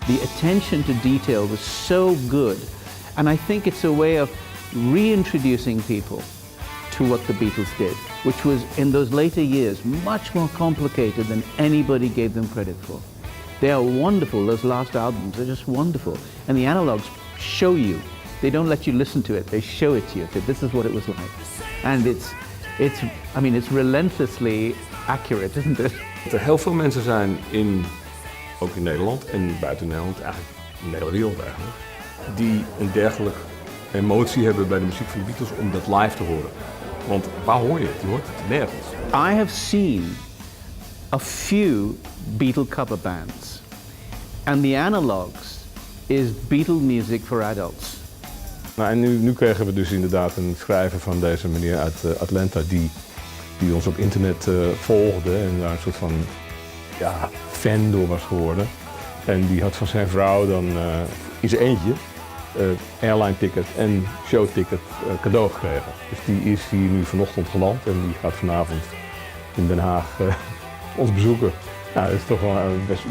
The attention to detail was so good, and I think it's a way of reintroducing people to what the Beatles did, which was, in those later years, much more complicated than anybody gave them credit for. They are wonderful, those last albums, they're just wonderful. And the Analogues show you. They don't let you listen to it, they show it to you. This is what it was like. And it's relentlessly accurate, isn't it? Er heel veel mensen zijn ook in Nederland en buiten Nederland, eigenlijk in de hele wereld eigenlijk, die een dergelijke emotie hebben bij de muziek van de Beatles om dat live te horen. Want waar hoor je het? Je hoort het nergens. I have seen a few Beatle cover bands, and the Analogues is Beatle music for adults. Nou, en nu kregen we dus inderdaad een schrijver van deze meneer uit Atlanta die ons op internet volgde en daar een soort van fan door was geworden. En die had van zijn vrouw dan in zijn eentje airline ticket en show ticket cadeau gekregen. Dus die is hier nu vanochtend geland en die gaat vanavond in Den Haag ons bezoeken. Nou, dat is toch wel best.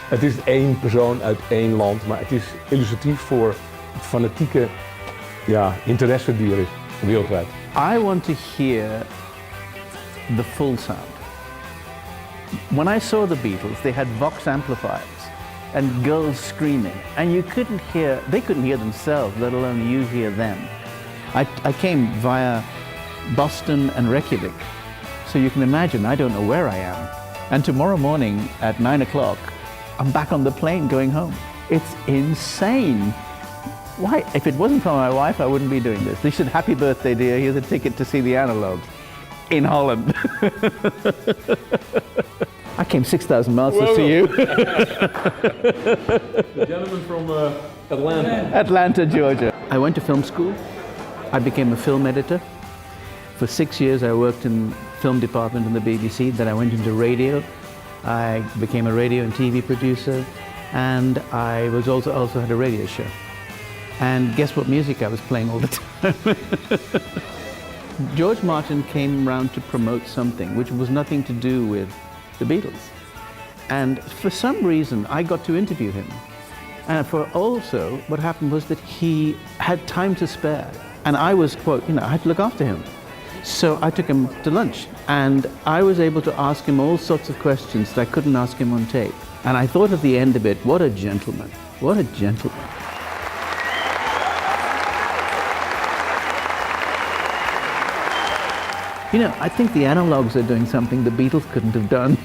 Het is één persoon uit één land, maar het is illustratief voor het fanatieke interesse die er is wereldwijd. I want to hear the full sound. When I saw the Beatles, they had Vox amplifiers and girls screaming, and they couldn't hear themselves, let alone you hear them. I came via Boston and Reykjavik, so you can imagine I don't know where I am. And tomorrow morning at 9 o'clock, I'm back on the plane going home. It's insane. Why? If it wasn't for my wife, I wouldn't be doing this. They said, "Happy birthday, dear. Here's a ticket to see the Analogues in Holland." I came 6,000 miles to see you. The gentleman from Atlanta. Atlanta, Georgia. I went to film school. I became a film editor. For 6 years, I worked in film department in the BBC. Then I went into radio. I became a radio and TV producer, and I was also had a radio show. And guess what music I was playing all the time? George Martin came round to promote something which was nothing to do with the Beatles. And for some reason, I got to interview him. And also, what happened was that he had time to spare. And I was, quote, I had to look after him. So I took him to lunch, and I was able to ask him all sorts of questions that I couldn't ask him on tape. And I thought at the end of it, what a gentleman, what a gentleman. I think the Analogues are doing something the Beatles couldn't have done.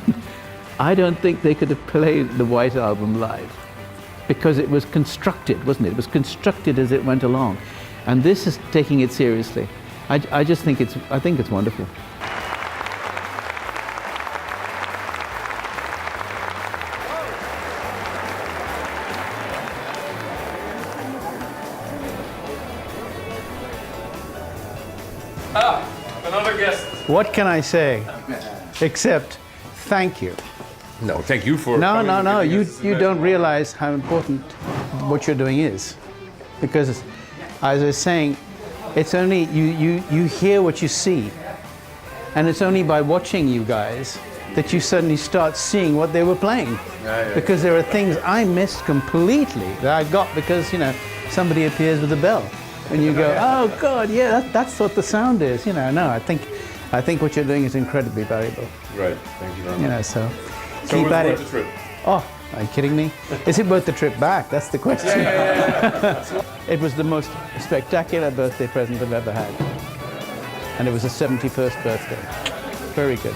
I don't think they could have played the White Album live, because it was constructed, wasn't it? It was constructed as it went along. And this is taking it seriously. I just think it's wonderful. Another guest. What can I say except thank you? No, thank you for No. coming. You don't realize how important what you're doing is, because as I was saying, it's only you hear what you see, and it's only by watching you guys that you suddenly start seeing what they were playing. Because there are things I missed completely that I got because somebody appears with a bell. And you go, oh God, yeah, that's what the sound is. No, I think what you're doing is incredibly valuable. Right, thank you very much. So keep at it. The trip? Oh, are you kidding me? Is it worth the trip back? That's the question. Yeah. It was the most spectacular birthday present I've ever had. And it was a 71st birthday. Very good.